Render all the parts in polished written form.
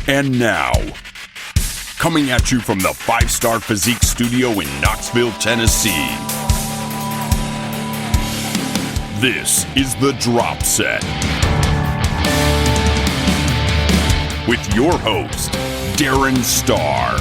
And now, coming at you from the 5-Star Physique Studio in Knoxville, Tennessee, this is The Drop Set. With your host, Darren Starr.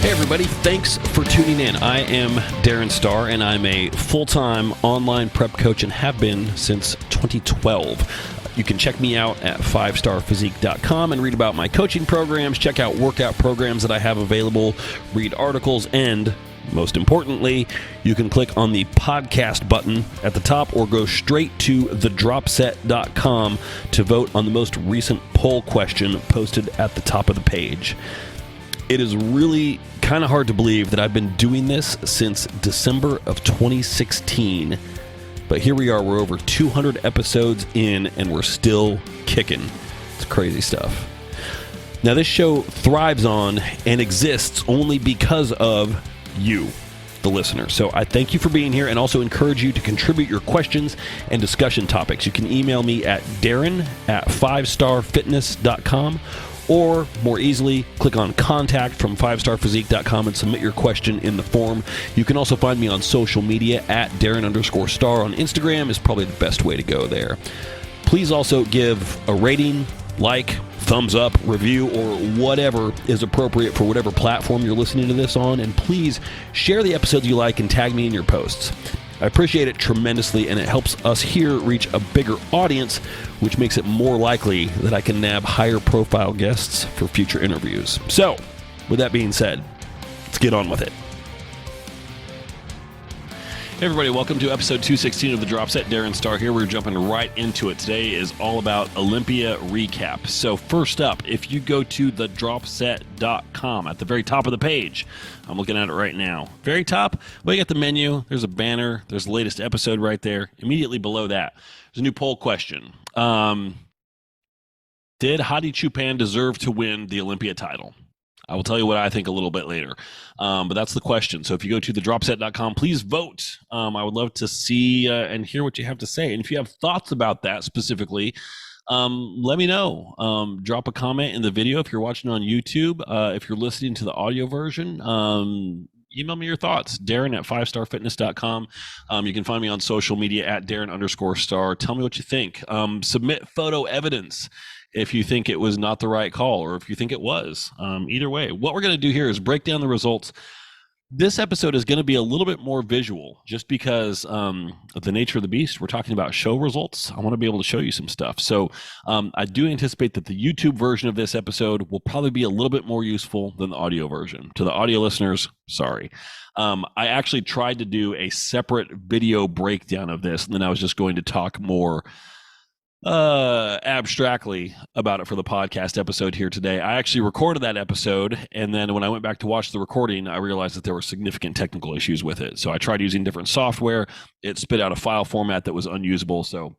Hey everybody, thanks for tuning in. I am Darren Starr and I'm a full-time online prep coach and have been since 2012. You can check me out at 5starphysique.com and read about my coaching programs, check out workout programs that I have available, read articles, and most importantly, you can click on the podcast button at the top or go straight to thedropset.com to vote on the most recent poll question posted at the top of the page. It is really kind of hard to believe that I've been doing this since December of 2016, but here we are, we're over 200 episodes in and we're still kicking. It's crazy stuff. Now this show thrives on and exists only because of you, the listener. So I thank you for being here and also encourage you to contribute your questions and discussion topics. You can email me at darren@5starfitness.com, or more easily, click on contact from 5starphysique.com and submit your question in the form. You can also find me on social media at Darren_Star on Instagram is probably the best way to go there. Please also give a rating, like, thumbs up, review, or whatever is appropriate for whatever platform you're listening to this on. And please share the episodes you like and tag me in your posts. I appreciate it tremendously, and it helps us here reach a bigger audience, which makes it more likely that I can nab higher profile guests for future interviews. So, with that being said, let's get on with it. Hey everybody, welcome to episode 216 of The Drop Set. Darren Starr here. We're jumping right into it. Today is all about Olympia recap. So first up, if you go to thedropset.com at the very top of the page, I'm looking at it right now. Very top, well, you got the menu, there's a banner, there's the latest episode right there. Immediately below that, there's a new poll question. Did Hadi Choopan deserve to win the Olympia title? I will tell you what I think a little bit later, but that's the question. So if you go to thedropset.com, please vote. I would love to see and hear what you have to say. And if you have thoughts about that specifically, let me know. Drop a comment in the video if you're watching on YouTube. If you're listening to the audio version, email me your thoughts, Darren at 5starfitness.com. You can find me on social media at Darren_Star. Tell me what you think. Submit photo evidence if you think it was not the right call or if you think it was. Either way, what we're going to do here is break down the results. This episode is going to be a little bit more visual just because of the nature of the beast. We're talking about show results. I want to be able to show you some stuff. So I do anticipate that the YouTube version of this episode will probably be a little bit more useful than the audio version. To the audio listeners, sorry. I actually tried to do a separate video breakdown of this, and then I was just going to talk more abstractly about it for the podcast episode here today. I actually recorded that episode, and then when I went back to watch the recording, I realized that there were significant technical issues with it. So I tried using different software. It spit out a file format that was unusable, so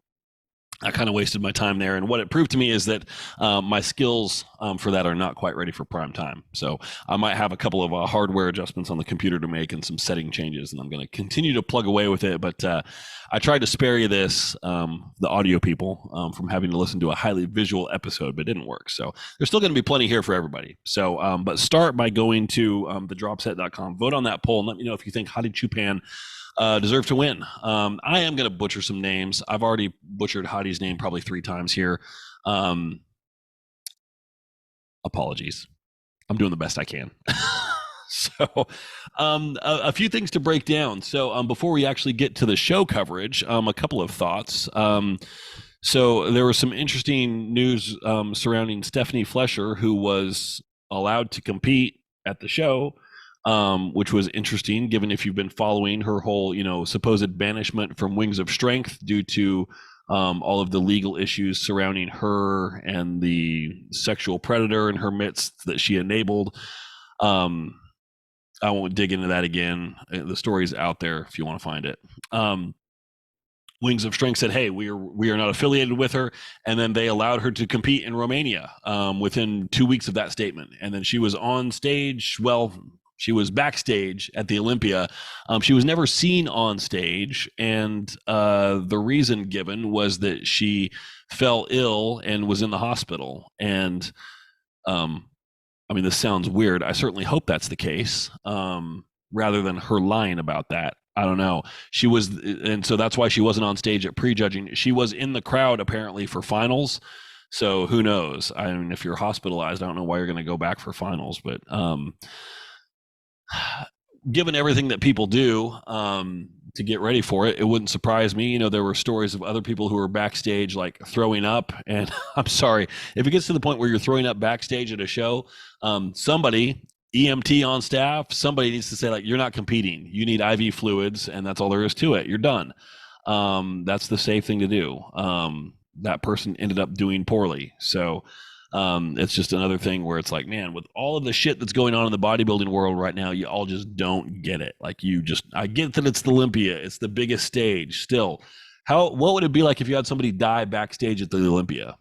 I kind of wasted my time there. And what it proved to me is that my skills for that are not quite ready for prime time. So I might have a couple of hardware adjustments on the computer to make and some setting changes, and I'm going to continue to plug away with it. But I tried to spare you this, the audio people, from having to listen to a highly visual episode, but it didn't work. So there's still going to be plenty here for everybody. So, but start by going to thedropset.com, vote on that poll, and let me know if you think Hadi Choopan deserve to win. I am going to butcher some names. I've already butchered Hadi's name probably 3 times here. Apologies. I'm doing the best I can. So a few things to break down. So before we actually get to the show coverage, a couple of thoughts. So there was some interesting news surrounding Stephanie Flesher, who was allowed to compete at the show, which was interesting given if you've been following her whole, supposed banishment from Wings of Strength due to all of the legal issues surrounding her and the sexual predator in her midst that she enabled. I won't dig into that again. The story's out there if you want to find it. Wings of Strength said, hey, we are not affiliated with her. And then they allowed her to compete in Romania within 2 weeks of that statement. And then she was on stage, well, She was backstage at the Olympia. She was never seen on stage, and the reason given was that she fell ill and was in the hospital. And I mean, this sounds weird. I certainly hope that's the case, rather than her lying about that. I don't know. She was, and so that's why she wasn't on stage at prejudging. She was in the crowd apparently for finals. So who knows? I mean, if you're hospitalized, I don't know why you're going to go back for finals, but given everything that people do to get ready for it, it wouldn't surprise me. You know, there were stories of other people who were backstage like throwing up. And I'm sorry, if it gets to the point where you're throwing up backstage at a show, somebody, EMT on staff, somebody needs to say, like, you're not competing. You need IV fluids, and that's all there is to it. You're done. That's the safe thing to do. That person ended up doing poorly. So it's just another thing where it's like, man, with all of the shit that's going on in the bodybuilding world right now, you all just don't get it. Like, I get that it's the Olympia, it's the biggest stage. Still, what would it be like if you had somebody die backstage at the Olympia?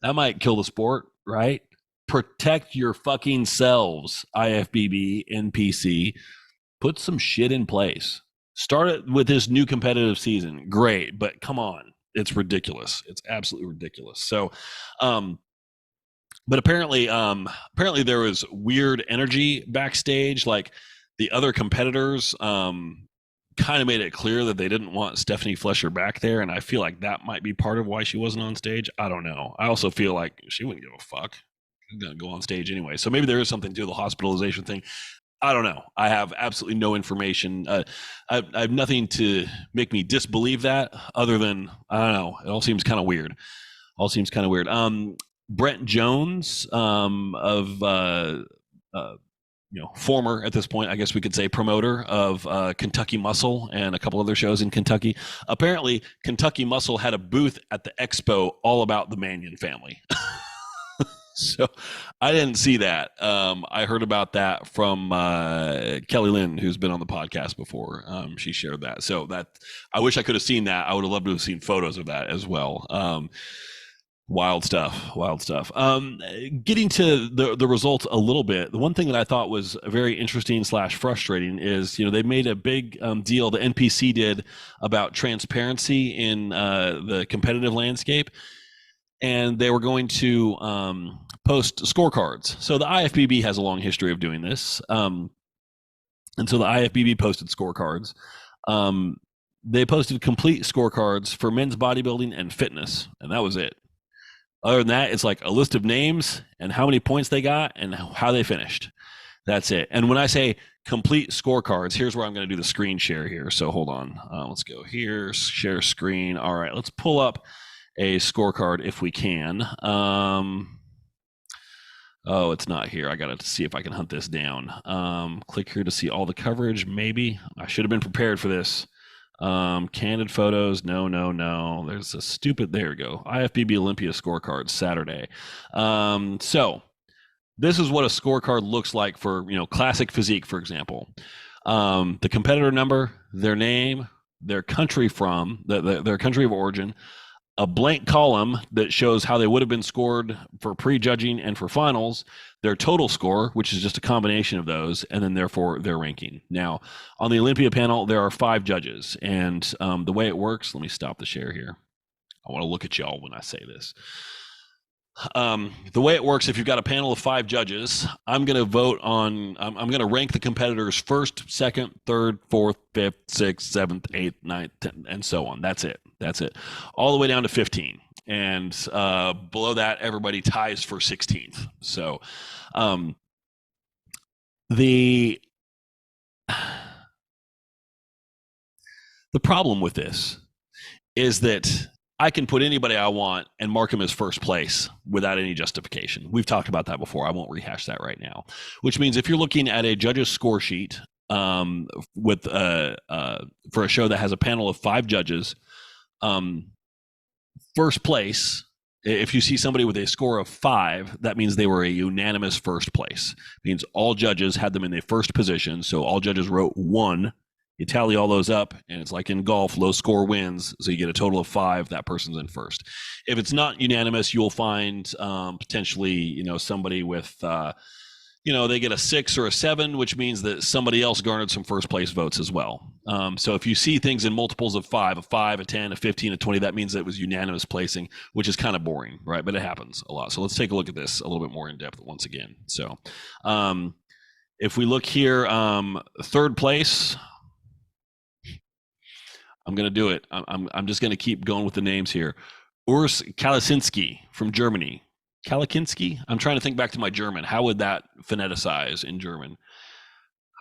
That might kill the sport, right? Protect your fucking selves, IFBB, NPC. Put some shit in place. Start it with this new competitive season. Great, but come on. It's ridiculous. It's absolutely ridiculous. So, but apparently there was weird energy backstage. Like, the other competitors kind of made it clear that they didn't want Stephanie Flesher back there, and I feel like that might be part of why she wasn't on stage. I don't know. I also feel like she wouldn't give a fuck. She's gonna go on stage anyway. So maybe there is something to the hospitalization thing. I don't know. I have absolutely no information. I have nothing to make me disbelieve that, other than, I don't know. It all seems kind of weird. Brent Jones, former, at this point, I guess we could say, promoter of Kentucky Muscle and a couple other shows in Kentucky. Apparently, Kentucky Muscle had a booth at the expo all about the Mannion family. So I didn't see that. I heard about that from Kelly Lynn, who's been on the podcast before. She shared that. So that, I wish I could have seen that. I would have loved to have seen photos of that as well. Wild stuff. Getting to the results a little bit, the one thing that I thought was very interesting / frustrating is, they made a big deal, the NPC did, about transparency in the competitive landscape. And they were going to post scorecards. So the IFBB has a long history of doing this. And so the IFBB posted scorecards. They posted complete scorecards for men's bodybuilding and fitness, and that was it. Other than that, it's like a list of names and how many points they got and how they finished. That's it. And when I say complete scorecards, here's where I'm going to do the screen share here. So hold on. Let's go here, share screen. All right, let's pull up a scorecard if we can. Oh, it's not here. I got to see if I can hunt this down. Click here to see all the coverage. Maybe I should have been prepared for this. Candid photos. No. There's a stupid, there we go. IFBB Olympia scorecard Saturday. So this is what a scorecard looks like for, classic physique, for example. The competitor number, their name, their country their country of origin, a blank column that shows how they would have been scored for prejudging and for finals, their total score, which is just a combination of those, and then therefore their ranking. Now, on the Olympia panel, there are 5 judges, and the way it works, let me stop the share here. I want to look at y'all when I say this. The way it works, if you've got a panel of 5 judges, I'm going to vote on, I'm going to rank the competitors first, second, third, fourth, fifth, sixth, seventh, eighth, ninth, 10th, and so on. That's it. All the way down to 15. And below that, everybody ties for 16th. So the problem with this is that I can put anybody I want and mark him as first place without any justification. We've talked about that before. I won't rehash that right now, which means if you're looking at a judge's score sheet with for a show that has a panel of 5 judges, first place, if you see somebody with a score of 5, that means they were a unanimous first place. It means all judges had them in the first position. So all judges wrote 1. You tally all those up, and it's like in golf, low score wins. So you get a total of 5. That person's in first. If it's not unanimous, you'll find potentially, somebody with they get a 6 or a 7, which means that somebody else garnered some first place votes as well. So if you see things in multiples of 5, a 5, a 10, a 15, a 20, that means that it was unanimous placing, which is kind of boring, right? But it happens a lot. So let's take a look at this a little bit more in depth once again. So if we look here, third place, I'm going to do it. I'm just going to keep going with the names here. Urs Kalasinski from Germany. Kalakinski? I'm trying to think back to my German. How would that phoneticize in German?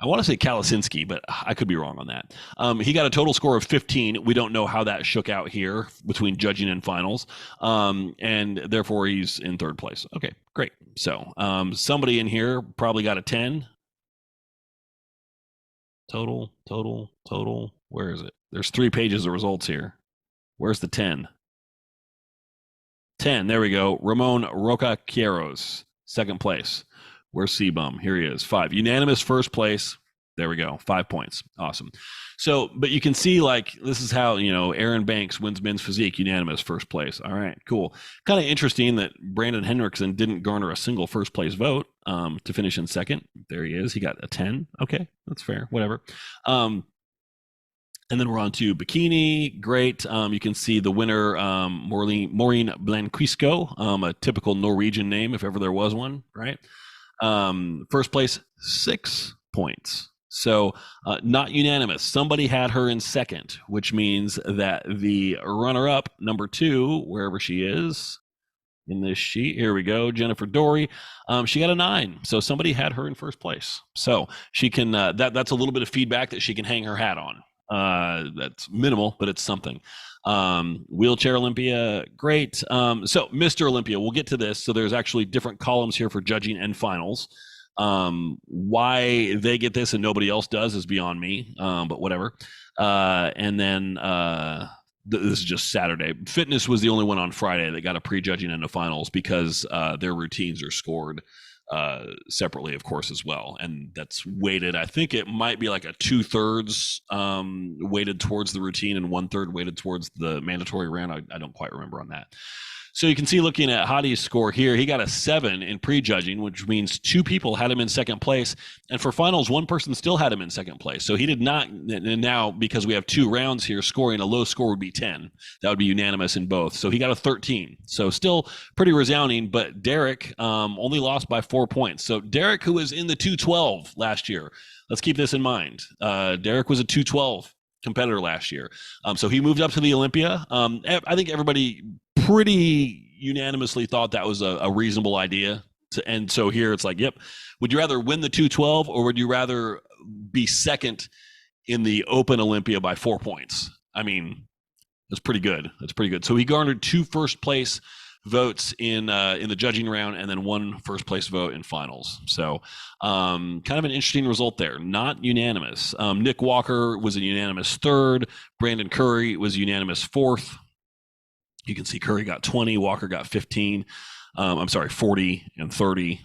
I want to say Kalasinski, but I could be wrong on that. He got a total score of 15. We don't know how that shook out here between judging and finals. And therefore, he's in third place. Okay, great. So somebody in here probably got a 10. Total. Where is it? There's 3 pages of results here. Where's the 10? 10. There we go. Ramon Roca Quieros, second place. Where's C-Bum? Here he is. 5. Unanimous first place. There we go. 5 points. Awesome. So, but you can see, like, this is how, Aaron Banks wins men's physique, unanimous first place. All right, cool. Kind of interesting that Brandon Henriksen didn't garner a single first place vote to finish in second. There he is. He got a 10. Okay, that's fair. Whatever. And then we're on to bikini. Great. You can see the winner, Maureen Blanquisco, a typical Norwegian name if ever there was one, right? First place, 6 points. So not unanimous. Somebody had her in second, which means that the runner-up, number 2, wherever she is in this sheet, here we go, Jennifer Dory, she got a 9. So somebody had her in first place. So she can, that's a little bit of feedback that she can hang her hat on. That's minimal, but it's something. Wheelchair Olympia, great. So Mr. Olympia, we'll get to this. So there's actually different columns here for judging and finals. Why they get this and nobody else does is beyond me, but whatever. And then this is just Saturday. Fitness was the only one on Friday that got a prejudging and a finals because their routines are scored separately, of course, as well, and that's weighted. I think it might be like a 2/3 weighted towards the routine and 1/3 weighted towards the mandatory round. I don't quite remember on that. So you can see, looking at Hadi's score here, he got a 7 in prejudging, which means 2 people had him in second place. And for finals, 1 person still had him in second place. So he did not, and now because we have 2 rounds here, scoring a low score would be 10. That would be unanimous in both. So he got a 13. So still pretty resounding, but Derek only lost by 4 points. So Derek, who was in the 212 last year, let's keep this in mind. Derek was a 212 competitor last year. So he moved up to the Olympia. I think everybody pretty unanimously thought that was a reasonable idea. And so here it's like, yep. Would you rather win the 212 or would you rather be second in the Open Olympia by 4 points? I mean, that's pretty good. So he garnered 2 first place votes in the judging round and then 1 first place vote in finals. So kind of an interesting result there. Not unanimous. Nick Walker was a unanimous 3rd. Brandon Curry was unanimous 4th. You can see Curry got 20, Walker got 15. 40 and 30.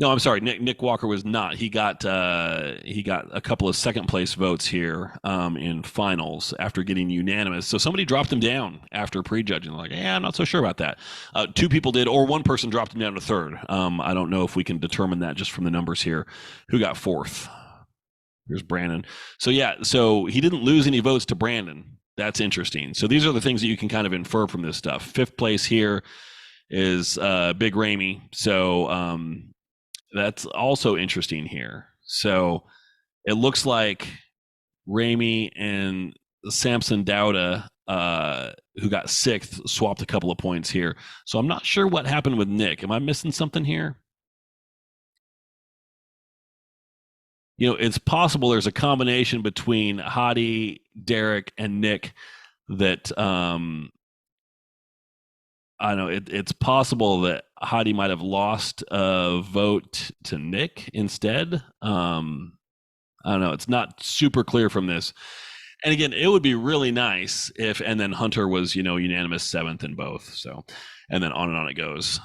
No, I'm sorry. Nick Walker was not. He got a couple of second place votes here in finals after getting unanimous. So somebody dropped him down after prejudging. Like, I'm not so sure about that. 2 people did, or 1 person dropped him down to 3rd. I don't know if we can determine that just from the numbers here. Who got 4th? Here's Brandon. So yeah, so he didn't lose any votes to Brandon. That's interesting. So these are the things that you can kind of infer from this stuff. 5th place here is Big Ramey. So that's also interesting here. So it looks like Ramey and Samson Dowda, who got 6th, swapped a couple of points here. So I'm not sure what happened with Nick. Am I missing something here? It's possible there's a combination between Hadi, Derek, and Nick that I don't know. It's possible that Hadi might have lost a vote to Nick instead. I don't know. It's not super clear from this. And again, it would be really nice if, and then Hunter was, unanimous 7th in both. So, and then on it goes.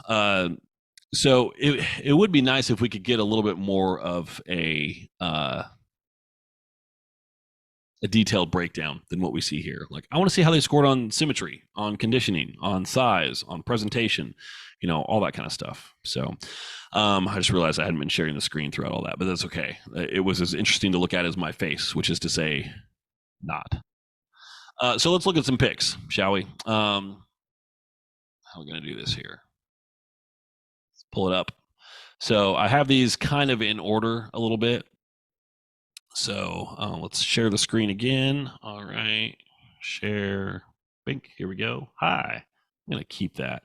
So it would be nice if we could get a little bit more of a a detailed breakdown than what we see here. Like, I want to see how they scored on symmetry, on conditioning, on size, on presentation, all that kind of stuff. So I just realized I hadn't been sharing the screen throughout all that, but that's okay. It was as interesting to look at as my face, which is to say, not. So let's look at some picks, shall we? How are we going to do this here? Let's pull it up. So I have these kind of in order a little bit. So let's share the screen again. All right. Share. Bink. Here we go. Hi. I'm going to keep that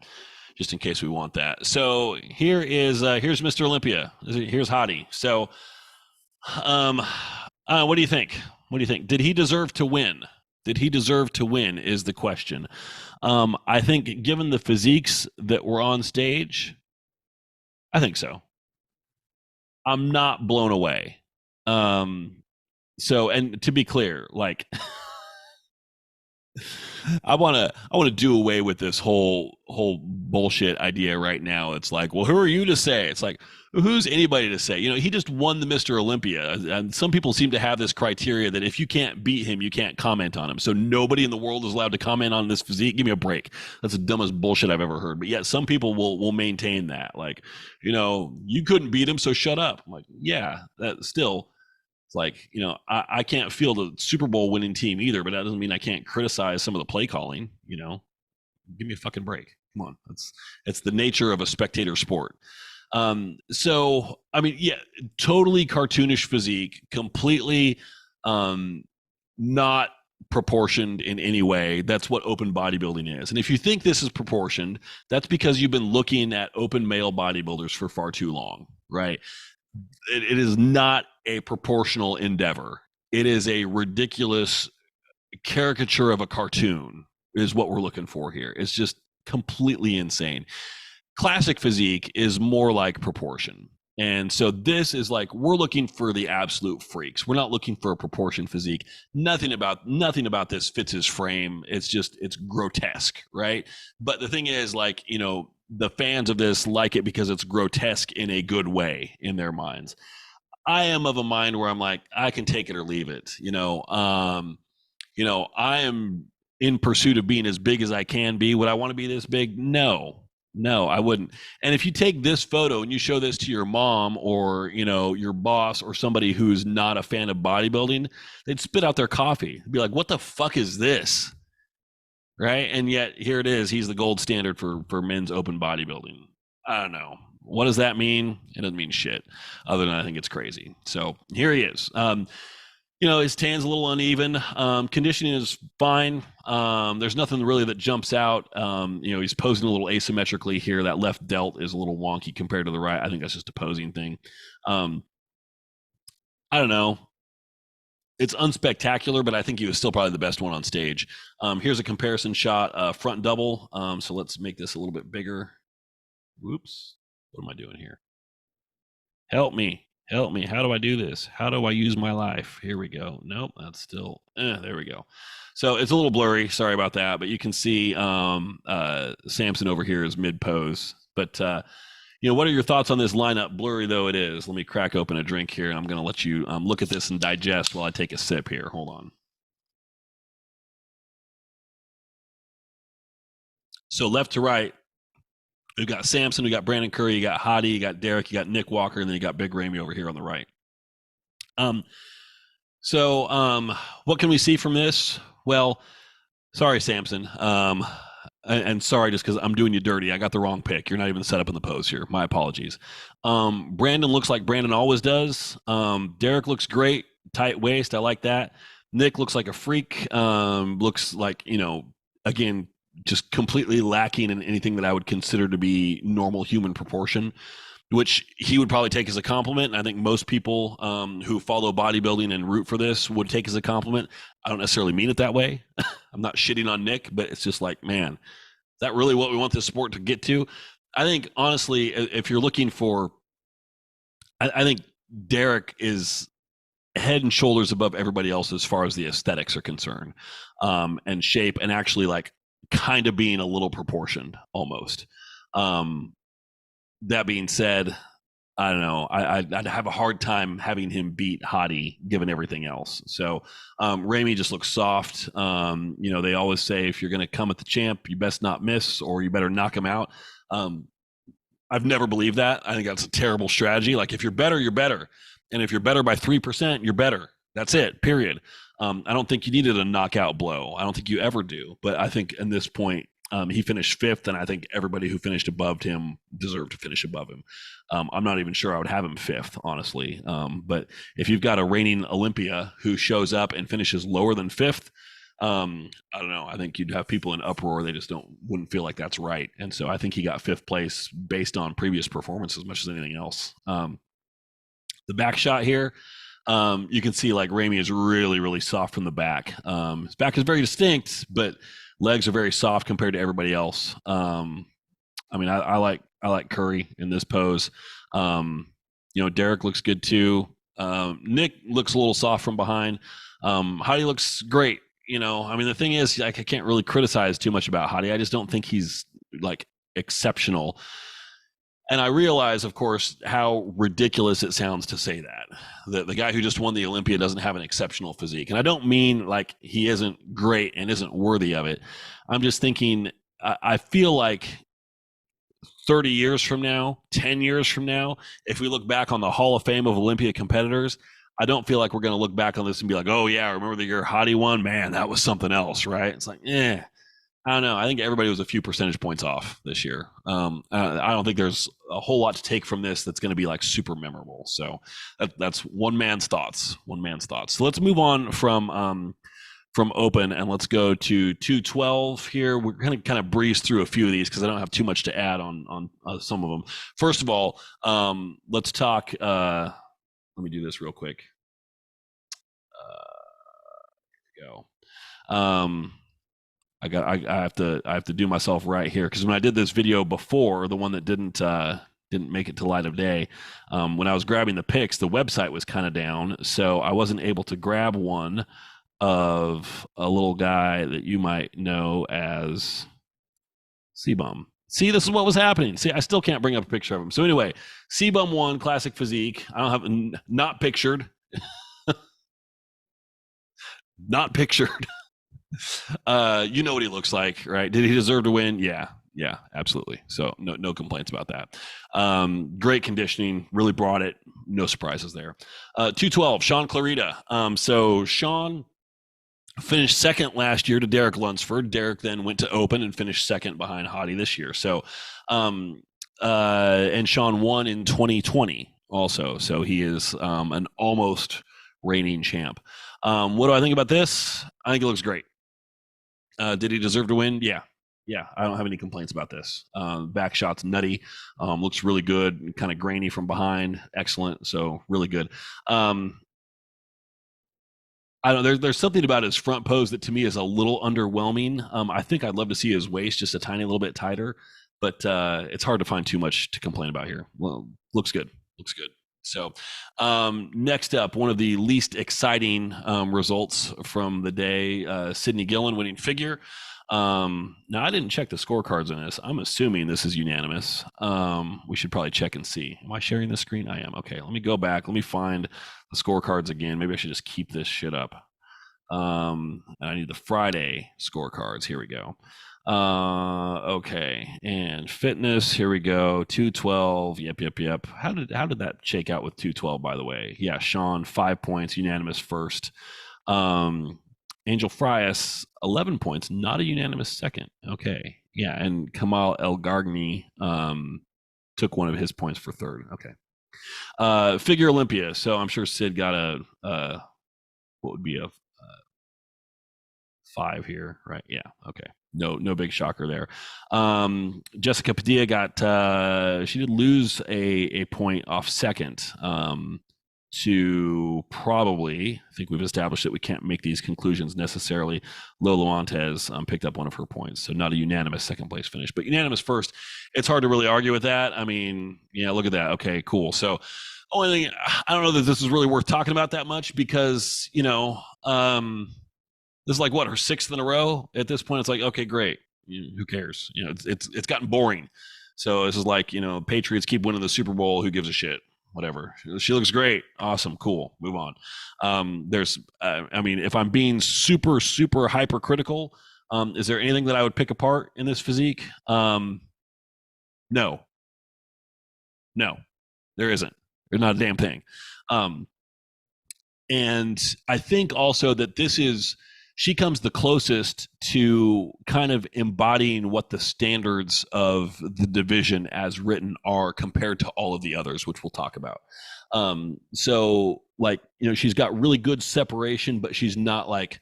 just in case we want that. So here's Mr. Olympia. Here's Hadi. So what do you think? What do you think? Did he deserve to win? Did he deserve to win is the question. I think given the physiques that were on stage, I think so. I'm not blown away. So, and to be clear, like I want to do away with this whole bullshit idea right now. It's like, well, who are you to say? It's like, who's anybody to say? He just won the Mr. Olympia, and some people seem to have this criteria that if you can't beat him, you can't comment on him. So nobody in the world is allowed to comment on this physique. Give me a break. That's the dumbest bullshit I've ever heard. But yet some people will maintain that, like, you couldn't beat him, so shut up. I'm like, yeah, that still. It's like, I can't field a Super Bowl winning team either, but that doesn't mean I can't criticize some of the play calling. Give me a fucking break. Come on, it's the nature of a spectator sport. So I mean, yeah, totally cartoonish physique, completely not proportioned in any way. That's what open bodybuilding is. And if you think this is proportioned, that's because you've been looking at open male bodybuilders for far too long, right? It is not a proportional endeavor. It is a ridiculous caricature of a cartoon is what we're looking for here. It's just completely insane. Classic physique is more like proportion. And so this is like, we're looking for the absolute freaks. We're not looking for a proportion physique. Nothing about this fits his frame. It's grotesque, right? But the thing is, like, the fans of this like it because it's grotesque in a good way in their minds. I am of a mind where I'm like, I can take it or leave it. I am in pursuit of being as big as I can be. Would I want to be this big? No, I wouldn't. And if you take this photo and you show this to your mom or, your boss or somebody who's not a fan of bodybuilding, they'd spit out their coffee. They'd be like, what the fuck is this? Right. And yet here it is. He's the gold standard for men's open bodybuilding. I don't know. What does that mean? It doesn't mean shit other than I think it's crazy. So here he is. His tan's a little uneven. Conditioning is fine. There's nothing really that jumps out. He's posing a little asymmetrically here. That left delt is a little wonky compared to the right. I think that's just a posing thing. I don't know. It's unspectacular, but I think he was still probably the best one on stage. Here's a comparison shot, front double. So let's make this a little bit bigger. Whoops. What am I doing here? Help me. How do I do this? How do I use my life? Here we go. Nope, that's still, there we go. So it's a little blurry. Sorry about that. But you can see Samson over here is mid pose. But, what are your thoughts on this lineup? Blurry though it is. Let me crack open a drink here. And I'm going to let you look at this and digest while I take a sip here. Hold on. So left to right, we've got Samson, we got Brandon Curry, you got Hadi, you got Derek, you got Nick Walker, and then you got Big Ramy over here on the right. So what can we see from this? Well, sorry, Samson. And sorry, just because I'm doing you dirty. I got the wrong pick. You're not even set up in the pose here. My apologies. Brandon looks like Brandon always does. Derek looks great. Tight waist. I like that. Nick looks like a freak. Looks like, again, just completely lacking in anything that I would consider to be normal human proportion, which he would probably take as a compliment. And I think most people who follow bodybuilding and root for this would take as a compliment. I don't necessarily mean it that way. I'm not shitting on Nick, but it's just like, man, is that really what we want this sport to get to? I think, honestly, if you're looking for, I think Derek is head and shoulders above everybody else as far as the aesthetics are concerned, and shape, and actually like kind of being a little proportioned almost. That being said, I don't know. I'd have a hard time having him beat Hadi given everything else. So Ramy just looks soft. They always say if you're going to come at the champ, you best not miss or you better knock him out. Um, I've never believed that. I think that's a terrible strategy. Like if you're better, you're better. And if you're better by 3%, you're better. That's it, period. I don't think you needed a knockout blow. I don't think you ever do. But I think in this point, he finished fifth, and I think everybody who finished above him deserved to finish above him. I'm not even sure I would have him fifth, honestly. But if you've got a reigning Olympia who shows up and finishes lower than fifth, I don't know. I think you'd have people in uproar. They just wouldn't feel like that's right. And so I think he got fifth place based on previous performance as much as anything else. The back shot here, you can see like Ramy is really, really soft from the back. His back is very distinct, but legs are very soft compared to everybody else. I like Curry in this pose. Derek looks good too. Nick looks a little soft from behind. Hadi looks great. The thing is, like, I can't really criticize too much about Hadi. I just don't think he's like exceptional. And I realize, of course, how ridiculous it sounds to say that the guy who just won the Olympia doesn't have an exceptional physique. And I don't mean like he isn't great and isn't worthy of it. I'm just thinking, I feel like 30 years from now, 10 years from now, if we look back on the Hall of Fame of Olympia competitors, I don't feel like we're going to look back on this and be like, oh yeah, remember the year Hadi won? Man, that was something else, right? It's like, I don't know. I think everybody was a few percentage points off this year. I don't think there's a whole lot to take from this that's going to be like super memorable. So that's one man's thoughts. So let's move on from open and let's go to 212 here. We're going to kind of breeze through a few of these because I don't have too much to add on some of them. First of all, let's talk. Let me do this real quick. Here we go. I have to do myself right here because when I did this video before, the one that didn't make it to light of day, when I was grabbing the pics, the website was kind of down, so I wasn't able to grab one of a little guy that you might know as C-Bum. See, this is what was happening. See, I still can't bring up a picture of him. So anyway, C-Bum won classic physique. I don't have not pictured. Not pictured. You know what he looks like, right? Did he deserve to win? Yeah, absolutely. So no complaints about that. Great conditioning, really brought it. No surprises there. 212, Sean Clarita. So Sean finished second last year to Derek Lunsford. Derek then went to open and finished second behind Hadi this year. So, and Sean won in 2020 also. So he is an almost reigning champ. What do I think about this? I think it looks great. Did he deserve to win? Yeah. I don't have any complaints about this. Back shot's nutty. Looks really good. Kind of grainy from behind. Excellent. So really good. I don't know. There's something about his front pose that to me is a little underwhelming. I think I'd love to see his waist just a tiny little bit tighter, but it's hard to find too much to complain about here. Well, looks good. So next up, one of the least exciting results from the day, Sydney Gillen winning figure. Now, I didn't check the scorecards on this. I'm assuming this is unanimous. We should probably check and see. Am I sharing the screen? I am. Okay, let me go back. Let me find the scorecards again. Maybe I should just keep this shit up. I need the Friday scorecards. Here we go. Okay, and fitness, here we go. 212. Yep. How did that shake out with 212, by the way? Yeah, Sean 5 points, unanimous first. Angel Frias 11 points, not a unanimous second. Okay, yeah, and Kamal El Gargni took one of his points for third. Okay, figure Olympia. So I'm sure Sid got a what would be a 5 here, right? Yeah. Okay. No big shocker there. Jessica Padilla she did lose a point off second to probably, I think we've established that we can't make these conclusions necessarily. Lola Montez picked up one of her points, so not a unanimous second place finish, but unanimous first. It's hard to really argue with that. I mean, yeah, look at that. Okay, cool. So only thing, I don't know that this is really worth talking about that much because, this is like what, her 6th in a row at this point. It's like, okay, great. Who cares? It's gotten boring. So this is like, Patriots keep winning the Super Bowl. Who gives a shit? Whatever. She looks great. Awesome. Cool. Move on. If I'm being super, super hypercritical, is there anything that I would pick apart in this physique? No. No, there isn't. There's not a damn thing. And I think also that she comes the closest to kind of embodying what the standards of the division as written are compared to all of the others, which we'll talk about. She's got really good separation, but she's not like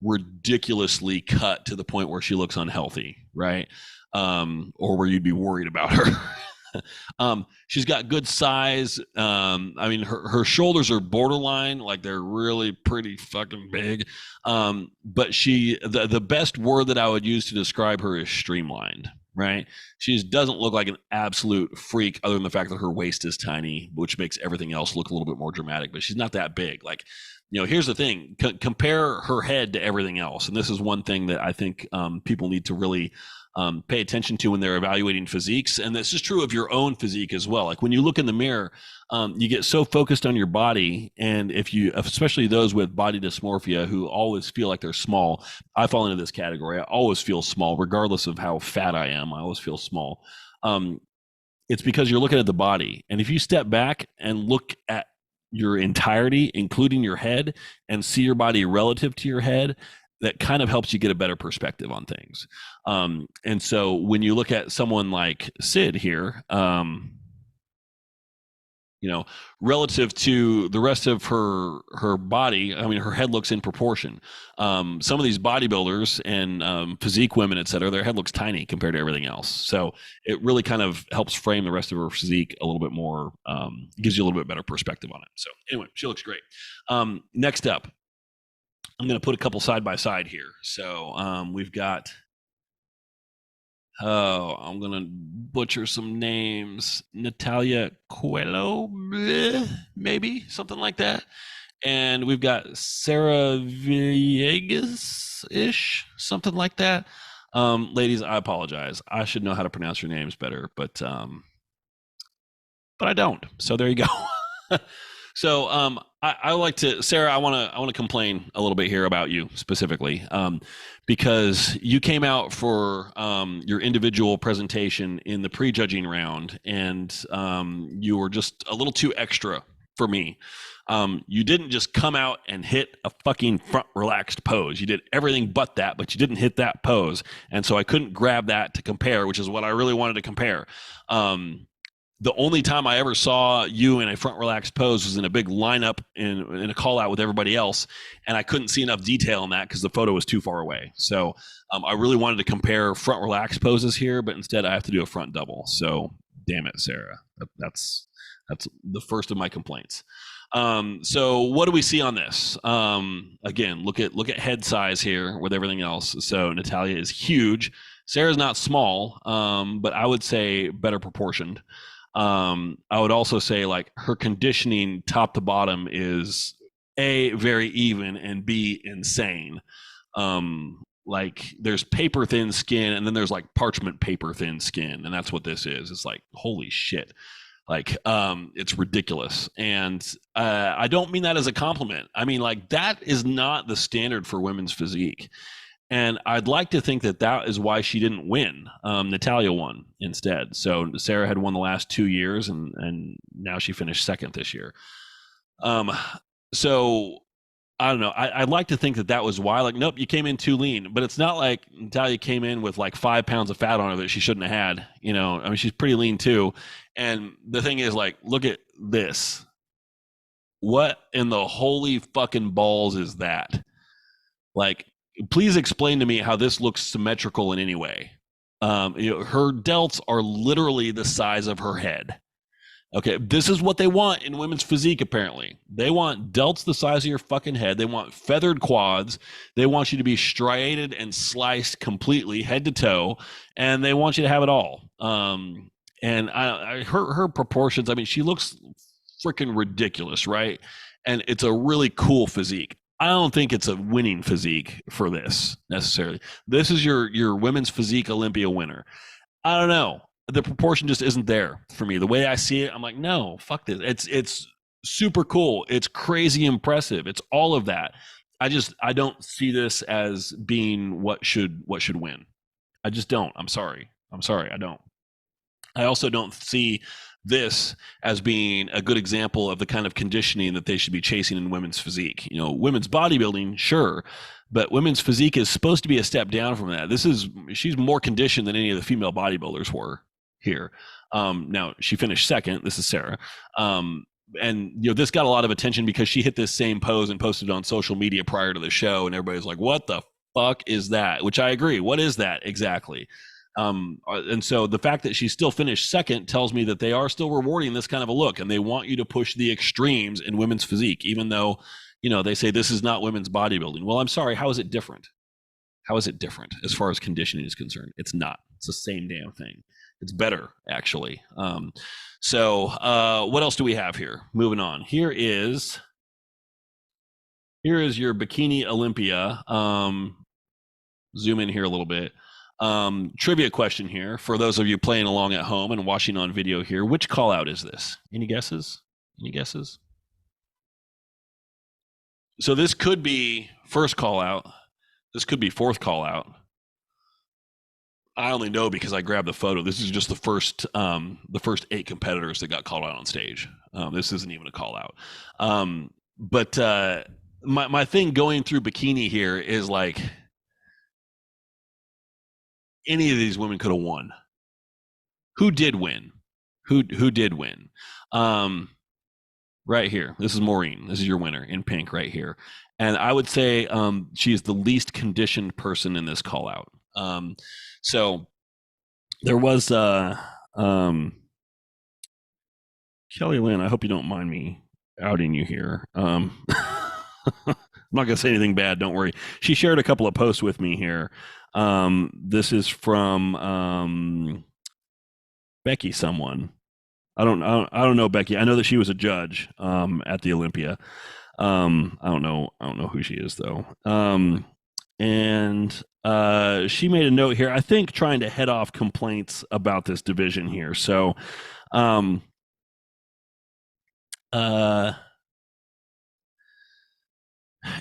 ridiculously cut to the point where she looks unhealthy, right? Or where you'd be worried about her. She's got good size. Her shoulders are borderline, like they're really pretty fucking big. But the best word that I would use to describe her is streamlined, right? She doesn't look like an absolute freak other than the fact that her waist is tiny, which makes everything else look a little bit more dramatic, but she's not that big. Like, here's the thing, compare her head to everything else. And this is one thing that I think people need to really pay attention to when they're evaluating physiques. And this is true of your own physique as well. Like when you look in the mirror, you get so focused on your body. And especially those with body dysmorphia who always feel like they're small, I fall into this category. I always feel small, regardless of how fat I am. I always feel small. It's because you're looking at the body. And if you step back and look at your entirety, including your head, and see your body relative to your head, that kind of helps you get a better perspective on things. And so when you look at someone like Sid here, relative to the rest of her body, her head looks in proportion. Some of these bodybuilders and physique women, et cetera, their head looks tiny compared to everything else. So it really kind of helps frame the rest of her physique a little bit more, gives you a little bit better perspective on it. So anyway, she looks great. Next up, I'm going to put a couple side by side here. So we've got, I'm going to butcher some names. Natalia Coelho, maybe something like that. And we've got Sarah Villegas-ish, something like that. Ladies, I apologize. I should know how to pronounce your names better, but I don't. So there you go. So I like to, Sarah, I want to complain a little bit here about you specifically, because you came out for your individual presentation in the prejudging round, and you were just a little too extra for me. You didn't just come out and hit a fucking front relaxed pose. You did everything but that, but you didn't hit that pose. And so I couldn't grab that to compare, which is what I really wanted to compare. The only time I ever saw you in a front relaxed pose was in a big lineup in a call out with everybody else. And I couldn't see enough detail in that because the photo was too far away. So I really wanted to compare front relaxed poses here, but instead I have to do a front double. So damn it, Sarah. That's the first of my complaints. So what do we see on this? Again, look at head size here with everything else. So Natalia is huge. Sarah's not small, but I would say better proportioned. I would also say like her conditioning top to bottom is A, very even, and B, insane. Like there's paper thin skin, and then there's like parchment paper thin skin, and that's what this is. It's like, holy shit. Like, it's ridiculous. And I don't mean that as a compliment. I mean, like, that is not the standard for women's physique. And I'd like to think that is why she didn't win. Natalia won instead. So Sarah had won the last 2 years, and now she finished second this year. So I don't know. I'd like to think that was why. Like, nope, you came in too lean. But it's not like Natalia came in with like 5 pounds of fat on her that she shouldn't have had. She's pretty lean too. And the thing is, like, look at this. What in the holy fucking balls is that? Like, please explain to me how this looks symmetrical in any way. Her delts are literally the size of her head. Okay, this is what they want in women's physique, apparently. They want delts the size of your fucking head. They want feathered quads. They want you to be striated and sliced completely, head to toe, and they want you to have it all. And her proportions, I mean, she looks freaking ridiculous, right? And it's a really cool physique. I don't think it's a winning physique for this necessarily. This is your women's physique Olympia winner. I don't know. the proportion just isn't there for me. The way I see it, I'm like, no, fuck this. It's super cool. It's crazy impressive. It's all of that. I don't see this as being what should win. I just don't. I'm sorry. I don't. I also don't see this as being a good example of the kind of conditioning that they should be chasing in women's physique. You know, women's bodybuilding, sure, but women's physique is supposed to be a step down from that. She's more conditioned than any of the female bodybuilders were here. Now she finished second. This is Sarah. And you know, this got a lot of attention because she hit this same pose and posted it on social media prior to the show, and everybody's like, what the fuck is that? Which I agree. What is that exactly? And so the fact that she still finished second tells me that they are still rewarding this kind of a look, and they want you to push the extremes in women's physique, even though, you know, they say this is not women's bodybuilding. Well, I'm sorry. How is it different? How is it different as far as conditioning is concerned? It's not. It's the same damn thing. It's better, actually. So what else do we have here? Moving on. Here is your bikini Olympia. Zoom in here a little bit. Trivia question here for those of you playing along at home and watching on video here. Which call out is this? Any guesses? So this could be first call out. This could be fourth call out. I only know because I grabbed the photo. This is just the first 8 competitors that got called out on stage. This isn't even a call out. But my thing going through bikini here is like, any of these women could have won. Who did win? Who did win? Right here. This is Maureen. This is your winner in pink right here. And I would say she is the least conditioned person in this call out. So there was Kelly Lynn. I hope you don't mind me outing you here. I'm not gonna say anything bad. Don't worry. She shared a couple of posts with me here. This is from Becky. Someone. I don't know Becky. I know that she was a judge at the Olympia. I don't know who she is though. And she made a note here, I think, trying to head off complaints about this division here. So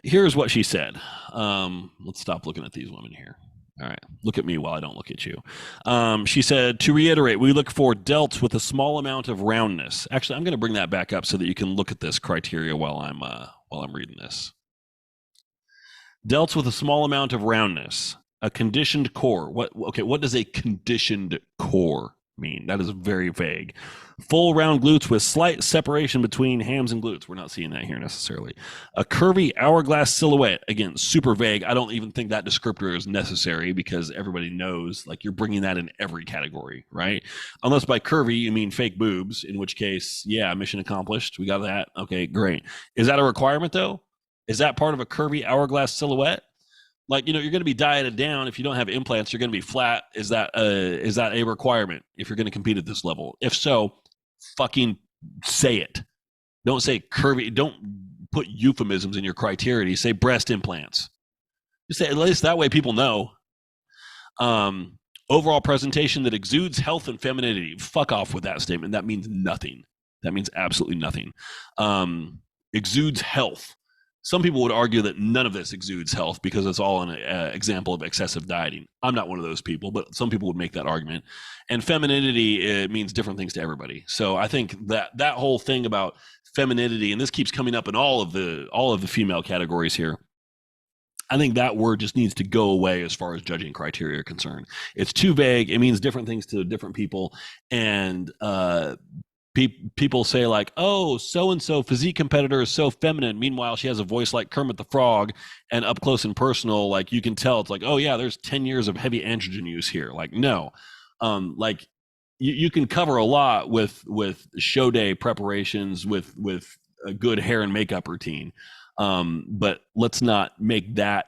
here's what she said. Let's stop looking at these women here. All right. Look at me while I don't look at you. She said, to reiterate, we look for delts with a small amount of roundness. Actually, I'm going to bring that back up so that you can look at this criteria while I'm reading this. Delts with a small amount of roundness, a conditioned core. What does a conditioned core mean? That is very vague. Full round glutes with slight separation between hams and glutes. We're not seeing that here necessarily. A curvy hourglass silhouette. Again, super vague. I don't even think that descriptor is necessary because everybody knows, like, you're bringing that in every category, right? Unless by curvy you mean fake boobs, in which case, yeah, mission accomplished. We got that. Okay, great. Is that a requirement though? Is that part of a curvy hourglass silhouette? Like, you know, you're going to be dieted down. If you don't have implants, you're going to be flat. Is that a requirement if you're going to compete at this level? If so, fucking say it. Don't say curvy. Don't put euphemisms in your criteria. Say breast implants. Just say, at least that way people know. Overall presentation that exudes health and femininity. Fuck off with that statement. That means nothing. That means absolutely nothing. Exudes health. Some people would argue that none of this exudes health because it's all an example of excessive dieting. I'm not one of those people, but some people would make that argument. And femininity, it means different things to everybody. So I think that whole thing about femininity, and this keeps coming up in all of the female categories here, I think that word just needs to go away as far as judging criteria are concerned. It's too vague. It means different things to different people. And people say like, oh, so-and-so physique competitor is so feminine. Meanwhile, she has a voice like Kermit the Frog, and up close and personal, like, you can tell it's like, oh yeah, there's 10 years of heavy androgen use here. Like, no, like you can cover a lot with show day preparations, with a good hair and makeup routine. But let's not make that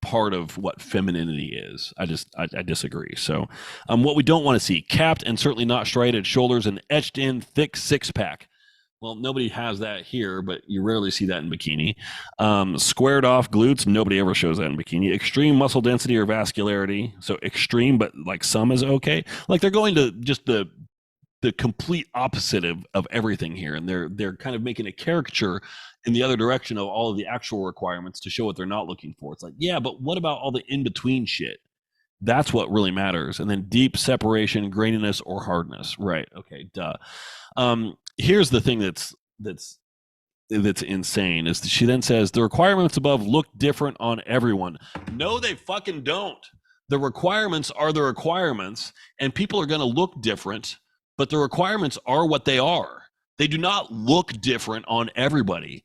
part of what femininity is. I disagree. So what we don't want to see, capped and certainly not striated shoulders and etched in thick six pack. Well, nobody has that here, but you rarely see that in bikini. Squared off glutes, nobody ever shows that in bikini. Extreme muscle density or vascularity, so extreme, but like some is okay. Like they're going to just the complete opposite of everything here, and they're kind of making a caricature in the other direction of all of the actual requirements to show what they're not looking for. It's like, yeah, but what about all the in between shit? That's what really matters. And then deep separation, graininess, or hardness. Right? Okay. Duh. Here's the thing that's insane is that she then says the requirements above look different on everyone. No, they fucking don't. The requirements are the requirements, and people are going to look different, but the requirements are what they are. They do not look different on everybody.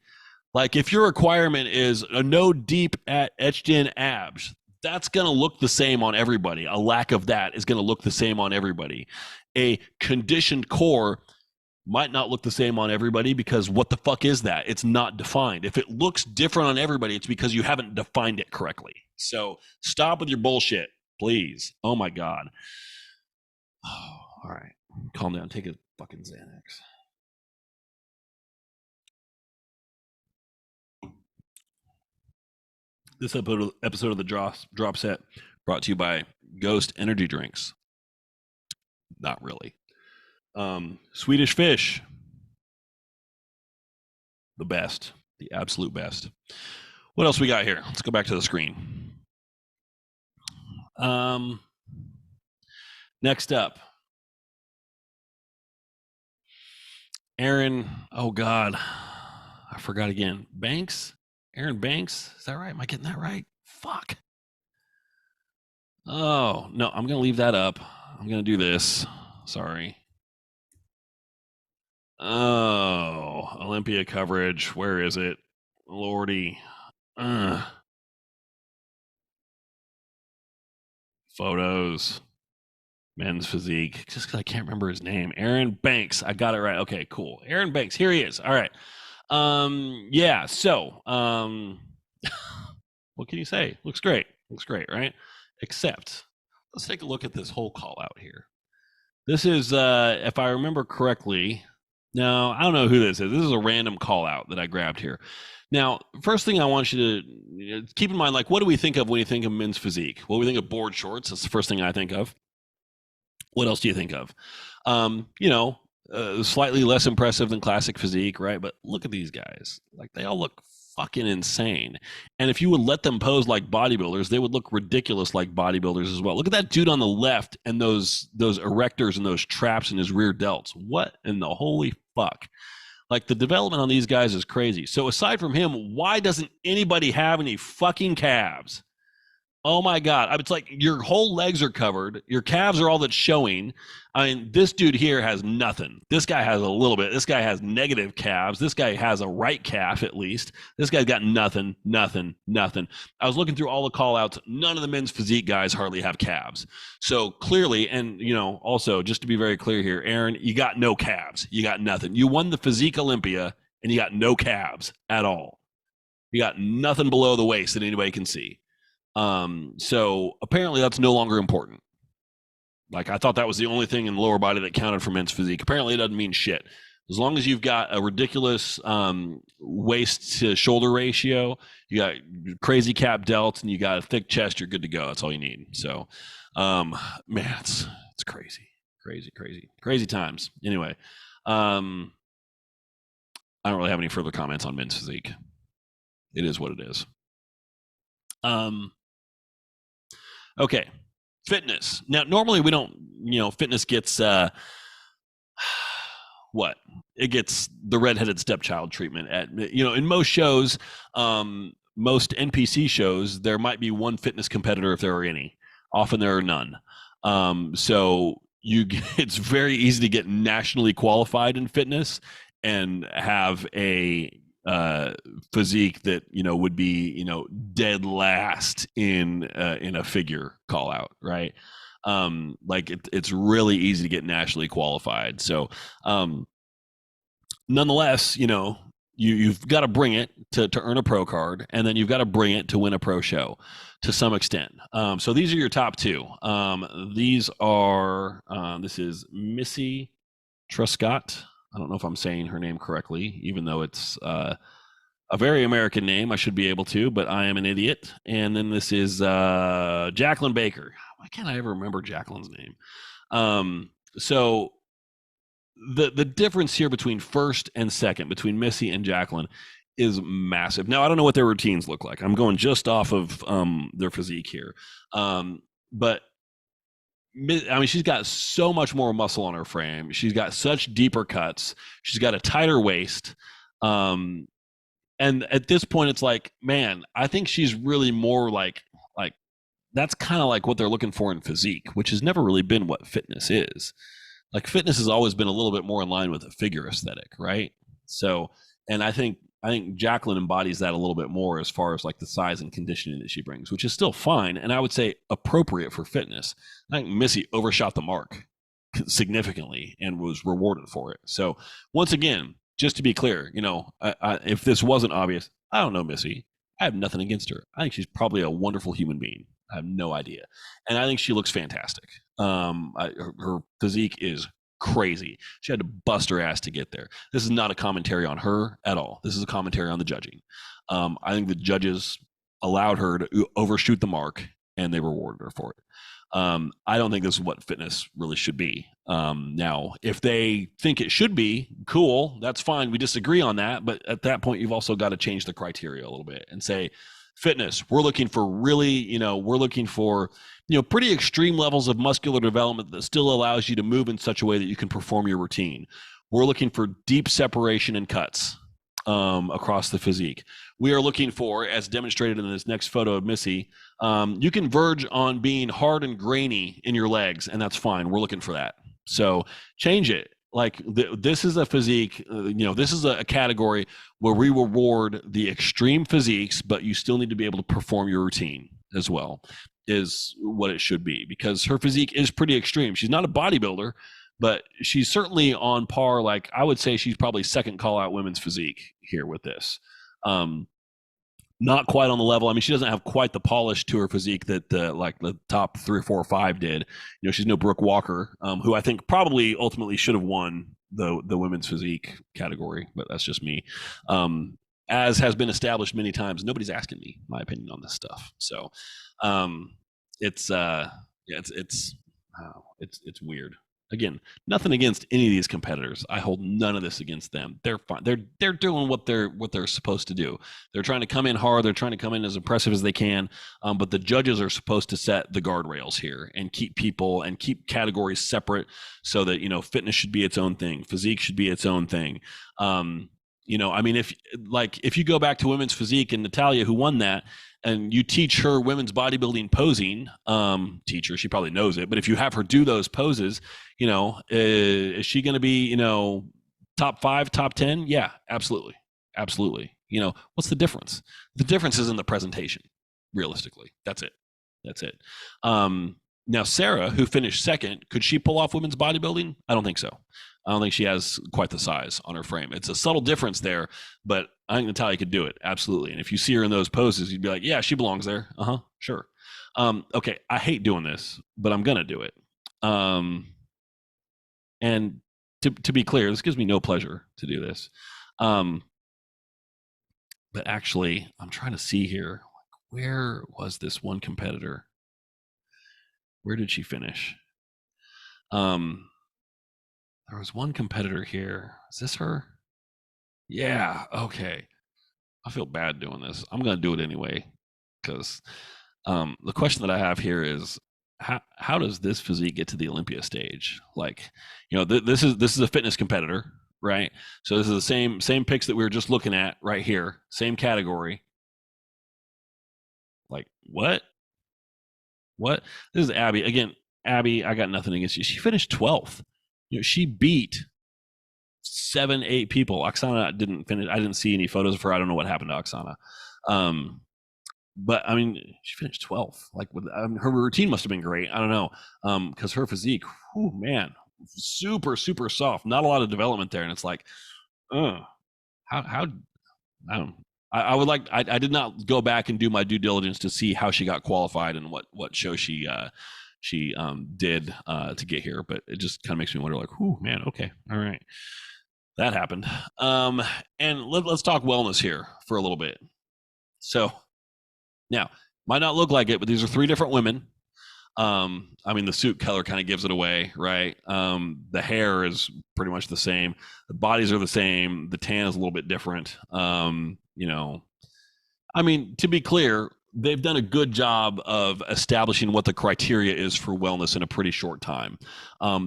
Like if your requirement is a no deep at etched in abs, that's going to look the same on everybody. A lack of that is going to look the same on everybody. A conditioned core might not look the same on everybody because what the fuck is that? It's not defined. If it looks different on everybody, it's because you haven't defined it correctly. So stop with your bullshit, please. Oh my God. Oh, all right. Calm down. Take a fucking Xanax. This episode of the Drop Set brought to you by Ghost Energy Drinks. Not really. Swedish Fish. The best. The absolute best. What else we got here? Let's go back to the screen. Next up. Aaron, oh God. I forgot again. Banks? Aaron Banks? Is that right? Am I getting that right? Fuck. Oh, no, I'm going to leave that up. I'm going to do this. Sorry. Oh, Olympia coverage. Where is it? Lordy. Photos. Men's physique. Just because I can't remember his name. Aaron Banks. I got it right. Okay, cool. Aaron Banks. Here he is. All right. Yeah. So, what can you say? Looks great. Looks great, right? Except, let's take a look at this whole call out here. This is, if I remember correctly, no, I don't know who this is. This is a random call out that I grabbed here. Now, first thing I want you to keep in mind, like, what do we think of when you think of men's physique? Well, we think of board shorts. That's the first thing I think of. What else do you think of? Slightly less impressive than classic physique, right? But look at these guys. Like, they all look fucking insane. And if you would let them pose like bodybuilders, they would look ridiculous like bodybuilders as well. Look at that dude on the left and those erectors and those traps in his rear delts. What in the holy fuck? Like, the development on these guys is crazy. So aside from him, why doesn't anybody have any fucking calves? Oh my God. It's like your whole legs are covered. Your calves are all that's showing. I mean, this dude here has nothing. This guy has a little bit. This guy has negative calves. This guy has a right calf at least. This guy's got nothing. I was looking through all the call outs. None of the men's physique guys hardly have calves. So clearly, and also just to be very clear here, Aaron, you got no calves. You got nothing. You won the physique Olympia and you got no calves at all. You got nothing below the waist that anybody can see. So apparently that's no longer important. Like, I thought that was the only thing in the lower body that counted for men's physique. Apparently it doesn't mean shit. As long as you've got a ridiculous waist to shoulder ratio, you got crazy cap delts, and you got a thick chest, you're good to go. That's all you need. So, man, it's crazy times. Anyway, I don't really have any further comments on men's physique. It is what it is. Okay, fitness. Now, normally we don't, fitness gets, what? It gets the redheaded stepchild treatment at, in most shows, most NPC shows, there might be one fitness competitor if there are any. Often there are none. So it's very easy to get nationally qualified in fitness and have a physique that would be dead last in a figure call out, right? Like it's really easy to get nationally qualified. So nonetheless, you've got to bring it to earn a pro card, and then you've got to bring it to win a pro show to some extent. So these are your top two. These are this is Missy Truscott. I don't know if I'm saying her name correctly, even though it's a very American name. I should be able to, but I am an idiot. And then this is Jacqueline Baker. Why can't I ever remember Jacqueline's name? So the difference here between first and second, between Missy and Jacqueline, is massive. Now, I don't know what their routines look like. I'm going just off of their physique here. But I mean, she's got so much more muscle on her frame. She's got such deeper cuts. She's got a tighter waist. And at this point, it's like, man, I think she's really more like that's kind of like what they're looking for in physique, which has never really been what fitness is. Like fitness has always been a little bit more in line with a figure aesthetic, right? So, and I think Jacqueline embodies that a little bit more as far as like the size and conditioning that she brings, which is still fine, and I would say appropriate for fitness. I think Missy overshot the mark significantly and was rewarded for it. So once again, just to be clear, if this wasn't obvious, I don't know Missy. I have nothing against her. I think she's probably a wonderful human being. I have no idea, and I think she looks fantastic. Her physique is crazy. She had to bust her ass to get there. This is not a commentary on her at all. This is a commentary on the judging. I think the judges allowed her to overshoot the mark, and they rewarded her for it. I don't think this is what fitness really should be. Now, if they think it should be, cool, that's fine. We disagree on that. But at that point, you've also got to change the criteria a little bit and say, fitness, we're looking for really, we're looking for, pretty extreme levels of muscular development that still allows you to move in such a way that you can perform your routine. We're looking for deep separation and cuts across the physique. We are looking for, as demonstrated in this next photo of Missy, you can verge on being hard and grainy in your legs, and that's fine. We're looking for that. So change it. Like this is a physique, this is a category where we reward the extreme physiques, but you still need to be able to perform your routine as well, is what it should be, because her physique is pretty extreme. She's not a bodybuilder, but she's certainly on par. Like I would say she's probably second call out women's physique here with this. Not quite on the level. I mean, she doesn't have quite the polish to her physique that like the top 3 or 4 or 5 did. She's no Brooke Walker, who I think probably ultimately should have won the women's physique category, but that's just me. As has been established many times, nobody's asking me my opinion on this stuff. So it's weird. Again, nothing against any of these competitors. I hold none of this against them. They're fine. They're doing what they're supposed to do. They're trying to come in hard. They're trying to come in as impressive as they can. But the judges are supposed to set the guardrails here and keep people and keep categories separate, so that fitness should be its own thing, physique should be its own thing. I mean, if you go back to women's physique and Natalia, who won that, and you teach her women's bodybuilding posing, teach her, she probably knows it, but if you have her do those poses, is she going to be, top 5, top 10? Yeah, absolutely. Absolutely. What's the difference? The difference is in the presentation, realistically. That's it. Now, Sarah, who finished second, could she pull off women's bodybuilding? I don't think so. I don't think she has quite the size on her frame. It's a subtle difference there, but I think Natalia could do it. Absolutely. And if you see her in those poses, you'd be like, yeah, she belongs there. Sure. Okay. I hate doing this, but I'm going to do it. And to be clear, this gives me no pleasure to do this. But actually, I'm trying to see here, where was this one competitor? Where did she finish? There was one competitor here. Is this her? Yeah. Okay. I feel bad doing this. I'm going to do it anyway, because the question that I have here is, how does this physique get to the Olympia stage? Like, this is a fitness competitor, right? So this is the same pics that we were just looking at right here, same category. Like, what? This is Abby again. Abby, I got nothing against you. She finished 12th. She beat 7, 8 people. Oksana didn't finish. I didn't see any photos of her. I don't know what happened to Oksana. But I mean, she finished 12th. Like, her routine must have been great. I don't know, because her physique, man, super, super soft. Not a lot of development there, and it's like, how I don't. I would like. I did not go back and do my due diligence to see how she got qualified and what show she did to get here, but it just kind of makes me wonder, like, man, okay, all right. that happened. And let's talk wellness here for a little bit. So now, might not look like it, but these are 3 different women. I mean, the suit color kind of gives it away, right? The hair is pretty much the same. The bodies are the same. The tan is a little bit different. You know, I mean, to be clear, they've done a good job of establishing what the criteria is for wellness in a pretty short time.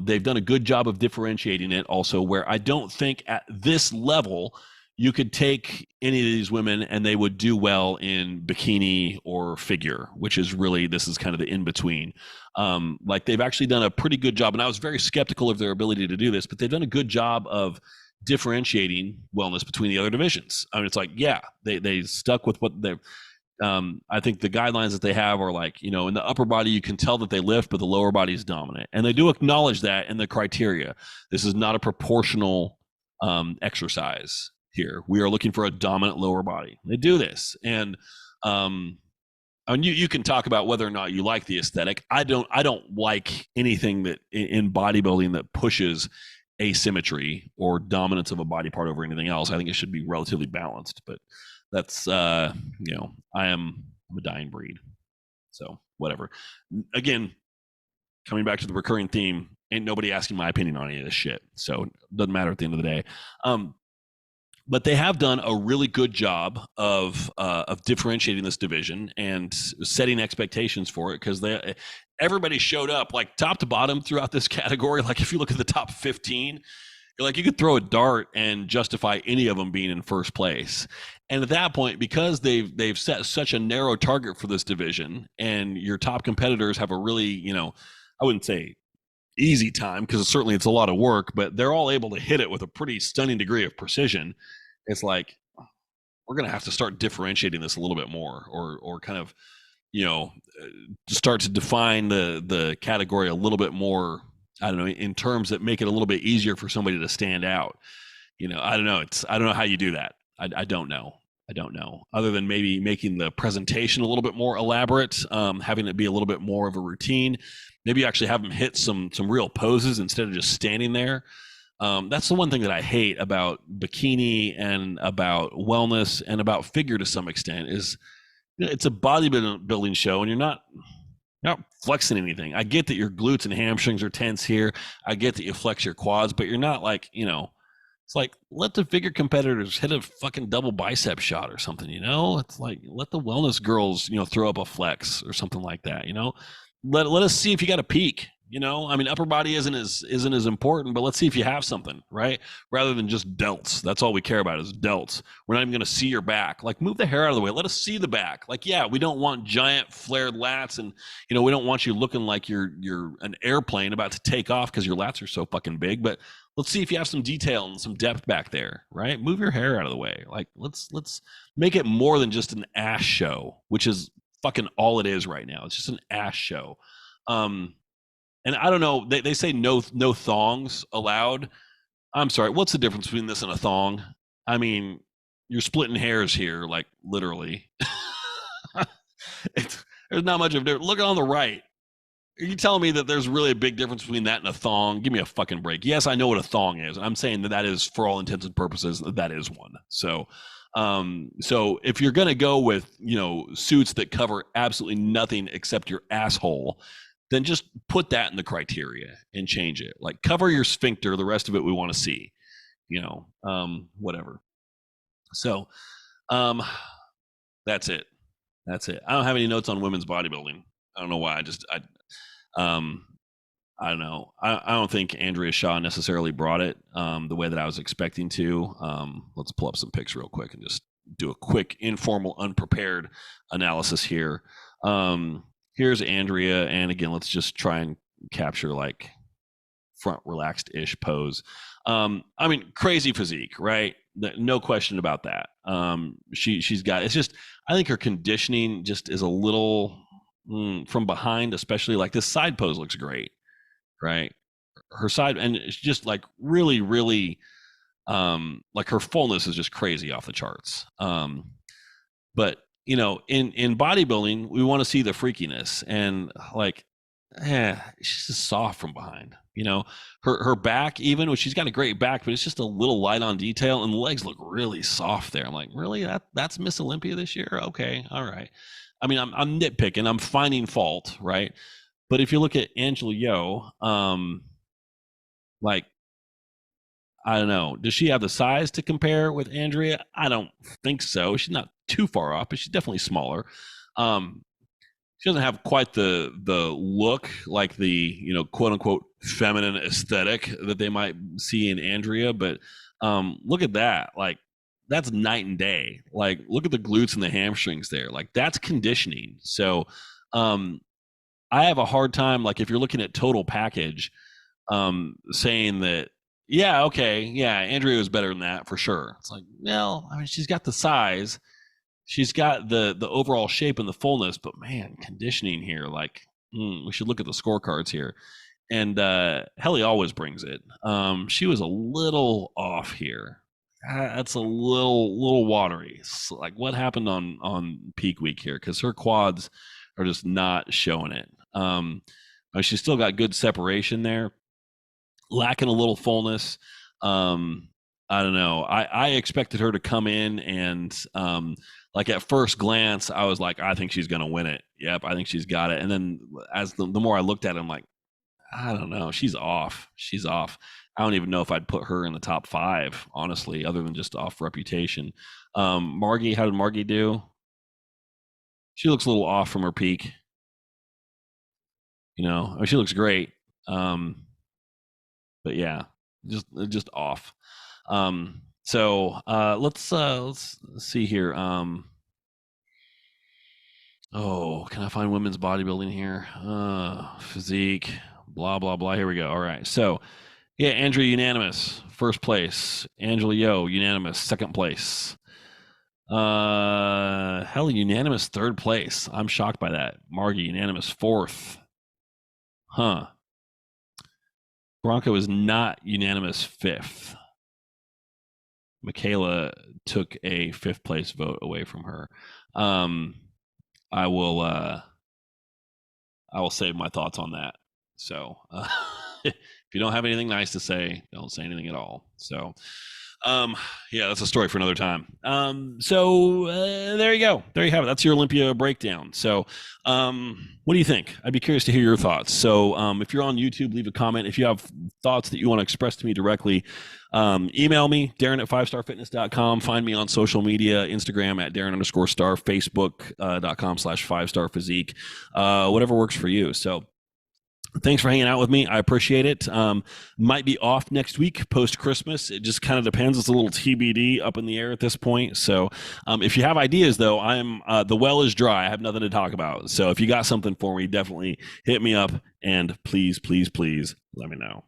They've done a good job of differentiating it also, where I don't think at this level you could take any of these women and they would do well in bikini or figure, which is really, this is kind of the in between. Like they've actually done a pretty good job, and I was very skeptical of their ability to do this, but they've done a good job of differentiating wellness between the other divisions. I mean, it's like, yeah, they stuck with what they're. I think the guidelines that they have are like, in the upper body, you can tell that they lift, but the lower body is dominant. And they do acknowledge that in the criteria. This is not a proportional exercise here. We are looking for a dominant lower body. They do this. And you can talk about whether or not you like the aesthetic. I don't like anything that in bodybuilding that pushes asymmetry or dominance of a body part over anything else. I think it should be relatively balanced, but that's I am a dying breed, so whatever. Again, coming back to the recurring theme, ain't nobody asking my opinion on any of this shit, so it doesn't matter at the end of the day. But they have done a really good job of differentiating this division and setting expectations for it, because everybody showed up like top to bottom throughout this category. Like if you look at the top 15, like you could throw a dart and justify any of them being in first place. And at that point, because they've set such a narrow target for this division, and your top competitors have a really, I wouldn't say easy time, because certainly it's a lot of work, but they're all able to hit it with a pretty stunning degree of precision. It's like, we're going to have to start differentiating this a little bit more, or kind of, start to define the category a little bit more, I don't know, in terms that make it a little bit easier for somebody to stand out. I don't know. I don't know how you do that. I don't know. Other than maybe making the presentation a little bit more elaborate, having it be a little bit more of a routine. Maybe you actually have them hit some real poses instead of just standing there. That's the one thing that I hate about bikini and about wellness and about figure to some extent is, it's a bodybuilding show, and you're not flexing anything. I get that your glutes and hamstrings are tense here. I get that you flex your quads, but you're not like, it's like, let the figure competitors hit a fucking double bicep shot or something, It's like, let the wellness girls, throw up a flex or something like that, Let us see if you got a peak. I mean, upper body isn't as important, but let's see if you have something, right? Rather than just delts. That's all we care about is delts. We're not even going to see your back. Like, move the hair out of the way. Let us see the back. Like, yeah, we don't want giant flared lats, and we don't want you looking like you're an airplane about to take off because your lats are so fucking big. But let's see if you have some detail and some depth back there, right? Move your hair out of the way. Like, let's make it more than just an ass show, which is fucking all it is right now. It's just an ass show. And I don't know, they say no thongs allowed. I'm sorry, what's the difference between this and a thong? I mean, you're splitting hairs here, like literally. There's not much of a difference. Look on the right. Are you telling me that there's really a big difference between that and a thong? Give me a fucking break. Yes, I know what a thong is. I'm saying that is, for all intents and purposes, that is one. So if you're going to go with, suits that cover absolutely nothing except your asshole, then just put that in the criteria and change it. Like, cover your sphincter. The rest of it we want to see, whatever. So that's it. I don't have any notes on women's bodybuilding. I don't know why. I don't know. I don't think Andrea Shaw necessarily brought it the way that I was expecting to. Let's pull up some pics real quick and just do a quick, informal, unprepared analysis here. Here's Andrea, and again, let's just try and capture like front relaxed-ish pose. I mean, crazy physique, right? No question about that. She's got, it's just, I think her conditioning just is a little from behind, especially like this side pose looks great, right? Her side, and it's just like really, really, like her fullness is just crazy off the charts. But in bodybuilding, we want to see the freakiness, and like she's just soft from behind. You know, her back, even when she's got a great back, but it's just a little light on detail, and the legs look really soft there. I'm like, really? That's Miss Olympia this year? Okay, all right. I mean, I'm nitpicking, I'm finding fault, right? But if you look at Angela Yo, like, I don't know, does she have the size to compare with Andrea? I don't think so. She's not too far off, but she's definitely smaller. Um, she doesn't have quite the look, like the, you know, quote unquote feminine aesthetic that they might see in Andrea, but look at that. Like, that's night and day. Like, look at the glutes and the hamstrings there. Like, that's conditioning. So um I have a hard time, like, if you're looking at total package, saying that, yeah, okay, yeah, Andrea was better than that for sure. It's like, well, I mean, she's got the size, she's got the overall shape and the fullness, but man, conditioning here, like, we should look at the scorecards here. And Helly always brings it. She was a little off here. That's a little watery. So, like, what happened on peak week here? Because her quads are just not showing it. She's still got good separation there, lacking a little fullness. I don't know. I expected her to come in and like, at first glance, I was like, I think she's going to win it. Yep, I think she's got it. And then as the more I looked at it, I'm like, I don't know. She's off. She's off. I don't even know if I'd put her in the top 5, honestly, other than just off reputation. Margie, how did Margie do? She looks a little off from her peak. You know, I mean, she looks great. But yeah, just off. So let's see here. Oh, can I find women's bodybuilding here? Physique, blah blah blah. Here we go. All right. So yeah, Andrea unanimous, first place. Angela Yo unanimous, second place. Hell, unanimous third place. I'm shocked by that. Margie unanimous fourth. Huh. Bronco is not unanimous fifth. Michaela took a fifth place vote away from her. I will save my thoughts on that. So if you don't have anything nice to say, don't say anything at all. So yeah, that's a story for another time. So there you go. There you have it. That's your Olympia breakdown. So what do you think? I'd be curious to hear your thoughts. So if you're on YouTube, leave a comment. If you have thoughts that you want to express to me directly, email me, Darren at 5starfitness.com. Find me on social media, Instagram at Darren_star, Facebook.com/5starphysique, whatever works for you. So thanks for hanging out with me. I appreciate it. Might be off next week post Christmas. It just kind of depends. It's a little TBD, up in the air at this point. So if you have ideas, though, the well is dry. I have nothing to talk about. So if you got something for me, definitely hit me up, and please, please, please let me know.